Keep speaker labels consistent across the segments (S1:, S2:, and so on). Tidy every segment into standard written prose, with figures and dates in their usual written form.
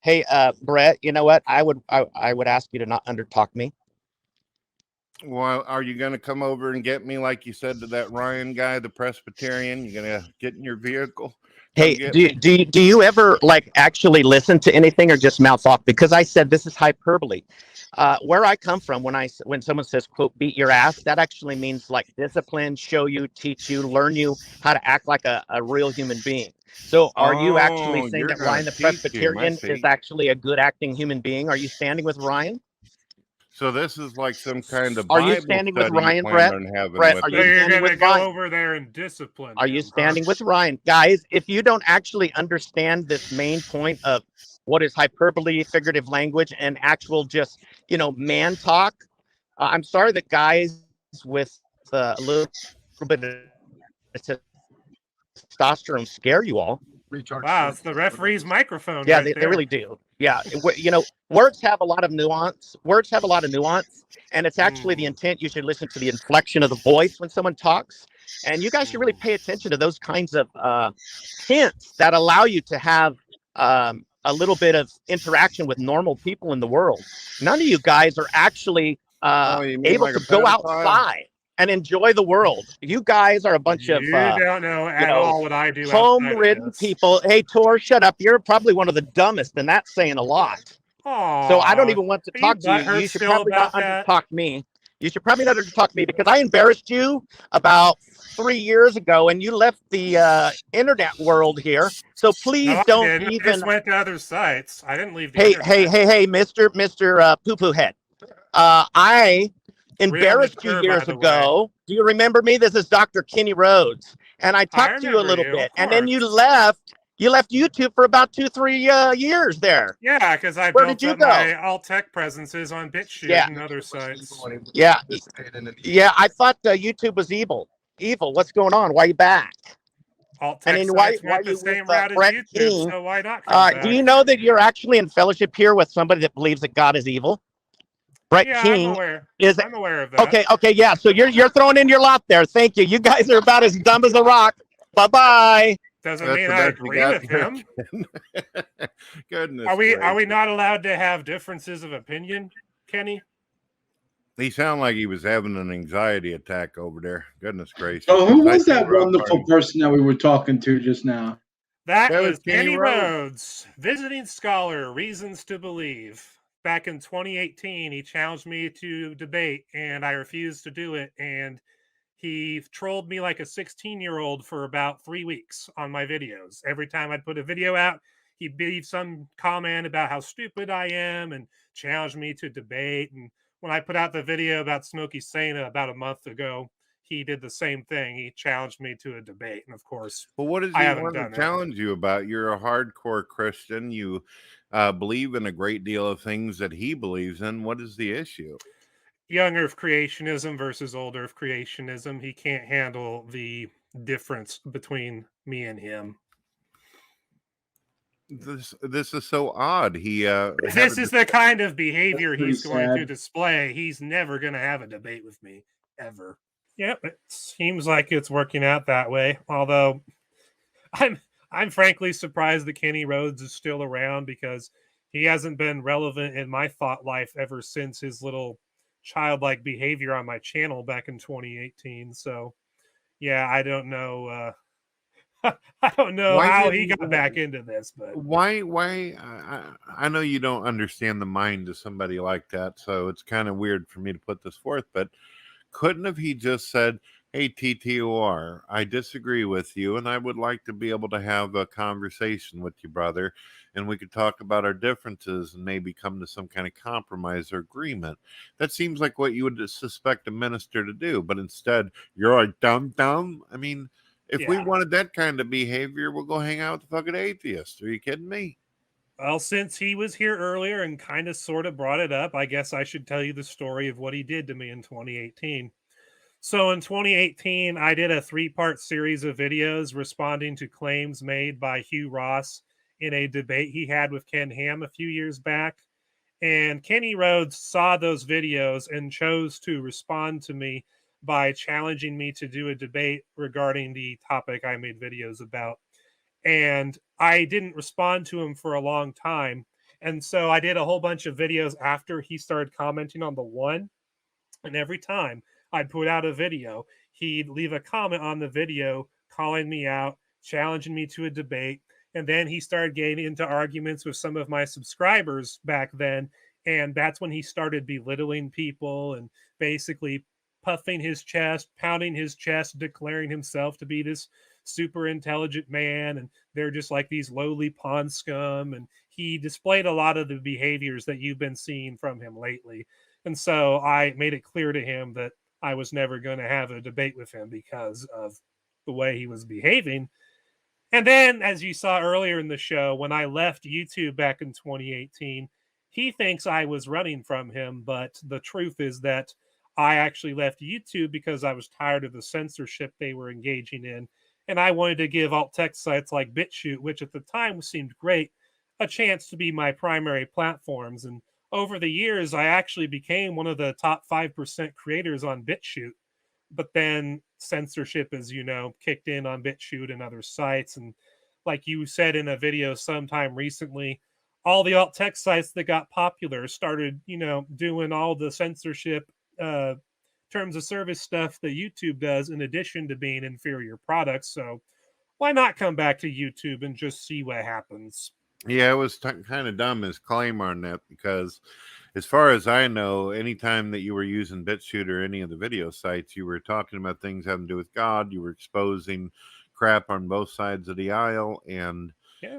S1: Hey, Brett, you know what? I would ask you to not undertalk me.
S2: Well, are you going to come over and get me like you said to that Ryan guy, the Presbyterian? You're going to get in your vehicle?
S1: Hey, do you ever like actually listen to anything or just mouth off? Because I said this is hyperbole. Where I come from, when someone says "quote beat your ass," that actually means like discipline, show you, teach you, learn you how to act like a real human being. So, are you actually
S2: Oh,
S1: saying
S2: you're
S1: that
S2: going
S1: Ryan
S2: to
S1: the
S2: teach him. I
S1: Presbyterian is
S2: see.
S1: actually a good acting human being? Are you standing with Ryan?
S2: So this is like some kind of
S1: Are you
S2: Bible
S1: standing with
S2: study you
S1: Ryan,
S2: planned
S1: Brett?
S2: on having
S1: Brett,
S2: with
S1: are
S3: So
S1: you
S2: him.
S3: you're
S1: standing
S3: going
S1: with
S3: to go
S1: Ryan?
S3: over there and discipline
S1: Are you
S3: him, huh?
S1: standing with Ryan? Guys, if you don't actually understand this main point of what is hyperbole, figurative language, and actual just, man talk, I'm sorry that guys with a little bit of testosterone scare you all.
S3: Wow, it's the referee's microphone
S1: Yeah,
S3: right
S1: they
S3: there.
S1: really do. Yeah, words have a lot of nuance. Words have a lot of nuance, and it's actually the intent. You should listen to the inflection of the voice when someone talks, and you guys should really pay attention to those kinds of hints that allow you to have a little bit of interaction with normal people in the world. None of you guys are actually
S2: Oh, you mean
S1: able
S2: like
S1: to
S2: a
S1: go
S2: pedophile?
S1: outside and enjoy the world. You guys are a bunch of
S3: You don't know
S1: you
S3: at
S1: know,
S3: all what I do outside of
S1: home-ridden
S3: this.
S1: people. Hey, Tor, shut up. You're probably one of the dumbest, and that's saying a lot. So I don't
S3: Aw,
S1: even want to
S3: are you
S1: talk to you.
S3: butthurt
S1: You should
S3: still
S1: probably not
S3: about that?
S1: undertalk me. You should probably not undertalk me because I embarrassed you about 3 years ago, and you left the internet world here. So please
S3: No, I
S1: don't
S3: didn't. I
S1: even.
S3: just went to other sites. I didn't leave the internet.
S1: Hey, Mister Poo Poo Head. I
S3: Real
S1: embarrassed you
S3: mature, by
S1: years
S3: the way.
S1: ago. Do you remember me? This is Dr. Kenny Rhodes, and I
S3: I
S1: talked to you a
S3: remember
S1: little
S3: you,
S1: bit,
S3: of
S1: and then you
S3: course.
S1: left. You left YouTube for about 2-3 years there.
S3: Yeah, because I
S1: Where did
S3: built
S1: you
S3: up
S1: go?
S3: my alt tech presences on BitChute
S1: Yeah,
S3: and other sites.
S1: yeah, yeah. I thought YouTube was evil. Evil. What's going on? Why are you back?
S3: Alt
S1: And
S3: tech
S1: then why
S3: sites
S1: are
S3: went the
S1: you with
S3: same route as
S1: Brett
S3: YouTube,
S1: Keane?
S3: so why not come
S1: Do
S3: back?
S1: you know that you're actually in fellowship here with somebody that believes that God is evil? Brett
S3: Yeah, I'm
S1: Keane
S3: aware.
S1: is
S3: I'm aware of that.
S1: okay, yeah. So you're throwing in your lot there. Thank you. You guys are about as dumb as a rock. Bye bye.
S3: Doesn't
S2: That's
S3: mean
S2: the
S3: I
S2: best we
S3: agree
S2: got
S3: with
S2: there.
S3: him.
S2: Goodness
S3: Are we
S2: gracious.
S3: not allowed to have differences of opinion, Kenny?
S2: He sounded like he was having an anxiety attack over there. Goodness gracious.
S4: So who
S2: I
S4: was
S2: see
S4: that
S2: Rob
S4: wonderful
S2: Hardy.
S4: person that we were talking to just now?
S3: That
S2: That was
S3: was
S2: Kenny
S3: Kenny
S2: Rhodes.
S3: Rhodes, visiting scholar, Reasons to Believe. Back in 2018, he challenged me to debate, and I refused to do it. And he trolled me like a 16-year-old for about 3 weeks on my videos. Every time I'd put a video out, he'd leave some comment about how stupid I am and challenge me to debate. And when I put out the video about SmokeySaint about a month ago, he did the same thing. He challenged me to a debate. And of course,
S2: Well, what does
S3: I
S2: he
S3: haven't
S2: want to
S3: done it.
S2: challenge you about? You're a hardcore Christian. You believe in a great deal of things that he believes in. What is the issue?
S3: Young Earth creationism versus old Earth creationism. He can't handle the difference between me and him.
S2: This is so odd. He
S3: If this is the kind of behavior
S4: Pretty
S3: he's going to
S4: sad.
S3: display, he's never going to have a debate with me ever. Yep, it seems like it's working out that way. Although I'm frankly surprised that Kenny Rhodes is still around because he hasn't been relevant in my thought life ever since his little childlike behavior on my channel back in 2018. So yeah, I don't know. I don't know
S2: why
S3: how
S2: did
S3: he got back into this, but
S2: why I know you don't understand the mind of somebody like that, so it's kind of weird for me to put this forth, but couldn't have he just said, hey, TTOR, I disagree with you, and I would like to be able to have a conversation with you, brother, and we could talk about our differences and maybe come to some kind of compromise or agreement. That seems like what you would suspect a minister to do, but instead, you're a dumb. I mean, if we
S3: yeah.
S2: wanted that kind of behavior, we'll go hang out with the fucking atheists. Are you kidding me?
S3: Well, since he was here earlier and kind of sort of brought it up, I guess I should tell you the story of what he did to me in 2018. So in 2018, I did a 3-part series of videos responding to claims made by Hugh Ross in a debate he had with Ken Ham a few years back. And Kenny Rhodes saw those videos and chose to respond to me by challenging me to do a debate regarding the topic I made videos about. And I didn't respond to him for a long time. And so I did a whole bunch of videos after he started commenting on the one. And every time I'd put out a video, he'd leave a comment on the video calling me out, challenging me to a debate. And then he started getting into arguments with some of my subscribers back then. And that's when he started belittling people and basically puffing his chest, pounding his chest, declaring himself to be this super intelligent man. And they're just like these lowly pond scum. And he displayed a lot of the behaviors that you've been seeing from him lately. And so I made it clear to him that I was never going to have a debate with him because of the way he was behaving. And then, as you saw earlier in the show, when I left YouTube back in 2018, he thinks I was running from him. But the truth is that I actually left YouTube because I was tired of the censorship they were engaging in. And I wanted to give alt text sites like BitChute, which at the time seemed great, a chance to be my primary platforms. And over the years, I actually became one of the top 5% creators on BitChute. But then censorship, as you know, kicked in on BitChute and other sites. And like you said in a video sometime recently, all the alt text sites that got popular started, doing all the censorship terms of service stuff that YouTube does in addition to being inferior products. So why not come back to YouTube and just see what happens?
S2: Yeah, it was kind of dumb his claim on that, because as far as I know, anytime that you were using BitChute or any of the video sites, you were talking about things having to do with God. You were exposing crap on both sides of the aisle. And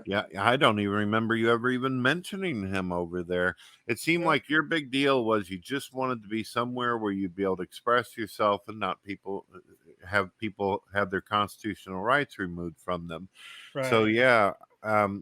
S2: yeah, I don't even remember you ever even mentioning him over there. It seemed like your big deal was you just wanted to be somewhere where you'd be able to express yourself and not people have their constitutional rights removed from them. Right. So yeah,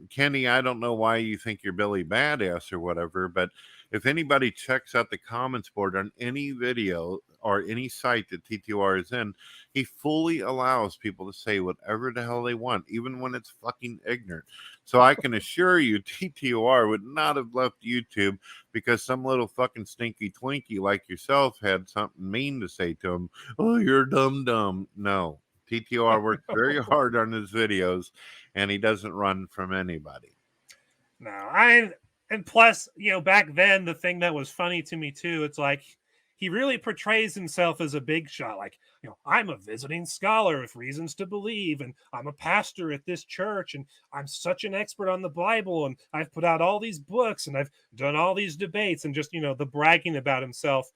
S2: Kenny, I don't know why you think you're Billy Badass or whatever, but if anybody checks out the comments board on any video or any site that TTOR is in, he fully allows people to say whatever the hell they want, even when it's fucking ignorant. So I can assure you, TTOR would not have left YouTube because some little fucking stinky Twinkie like yourself had something mean to say to him. Oh, you're dumb. No, TTOR works very hard on his videos, and he doesn't run from anybody.
S3: No, and plus, back then, the thing that was funny to me too, it's like he really portrays himself as a big shot. Like, I'm a visiting scholar with reasons to believe, and I'm a pastor at this church, and I'm such an expert on the Bible, and I've put out all these books, and I've done all these debates, and just, the bragging about himself.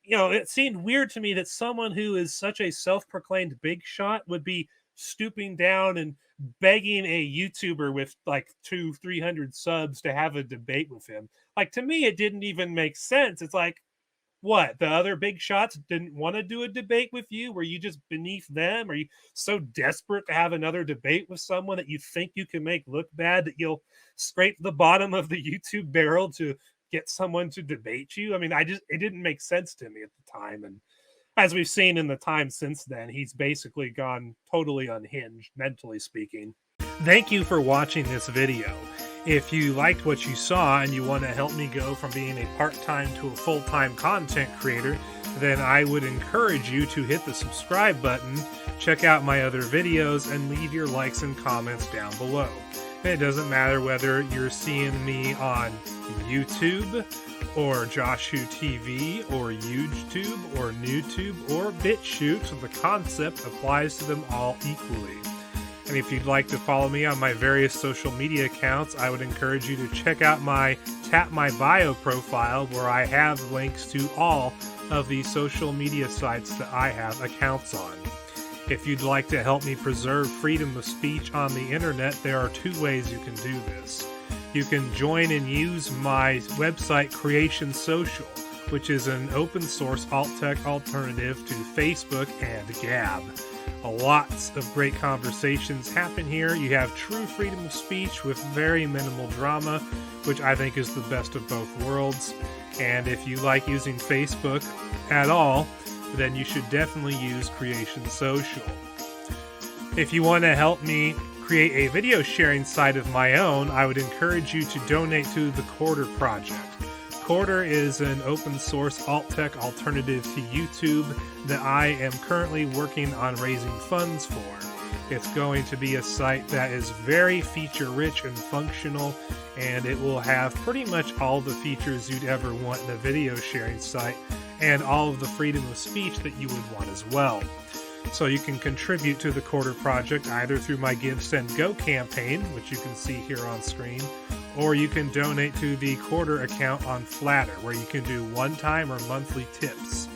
S3: It seemed weird to me that someone who is such a self-proclaimed big shot would be stooping down and begging a YouTuber with like 200-300 subs to have a debate with him. Like, to me, it didn't even make sense. It's like, what, the other big shots didn't want to do a debate with you? Were you just beneath them? Are you so desperate to have another debate with someone that you think you can make look bad that you'll scrape the bottom of the YouTube barrel to get someone to debate you? I mean, it didn't make sense to me at the time. And as we've seen in the time since then, he's basically gone totally unhinged, mentally speaking. Thank you for watching this video. If you liked what you saw and you want to help me go from being a part-time to a full-time content creator, then I would encourage you to hit the subscribe button, check out my other videos, and leave your likes and comments down below. It doesn't matter whether you're seeing me on YouTube, or Joshu TV, or YouTube, or NewTube, or BitChute. The concept applies to them all equally. And if you'd like to follow me on my various social media accounts, I would encourage you to check out my Tap My Bio profile, where I have links to all of the social media sites that I have accounts on. If you'd like to help me preserve freedom of speech on the internet, there are two ways you can do this. You can join and use my website Creation Social, which is an open source alt tech alternative to Facebook and Gab. Lots of great conversations happen here. You have true freedom of speech with very minimal drama, which I think is the best of both worlds. And if you like using Facebook at all, then you should definitely use Creation Social. If you want to help me create a video sharing site of my own, I would encourage you to donate to the Quarter Project. Quarter is an open source alt tech alternative to YouTube that I am currently working on raising funds for. It's going to be a site that is very feature-rich and functional, and it will have pretty much all the features you'd ever want in a video sharing site, and all of the freedom of speech that you would want as well. So you can contribute to the Quarter Project either through my GiveSendGo campaign, which you can see here on screen, or you can donate to the Quarter account on Flattr, where you can do one-time or monthly tips.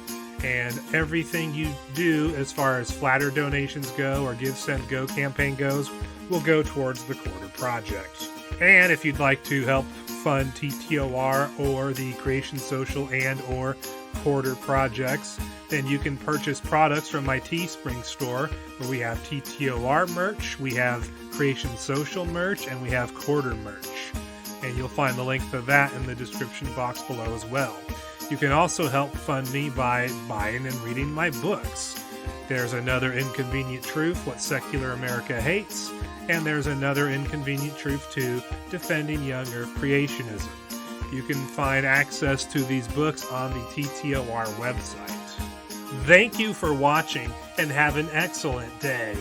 S3: And everything you do as far as Flattr donations go or GiveSendGo campaign goes will go towards the Quarter Project. And if you'd like to help fund TTOR or the Creation Social and or Quarter projects, then you can purchase products from my Teespring store, where we have TTOR merch, we have Creation Social merch, and we have Quarter merch. And you'll find the link to that in the description box below as well. You can also help fund me by buying and reading my books. There's another Inconvenient Truth, What Secular America Hates, and there's another Inconvenient Truth too, Defending Young Earth Creationism. You can find access to these books on the TTOR website. Thank you for watching, and have an excellent day.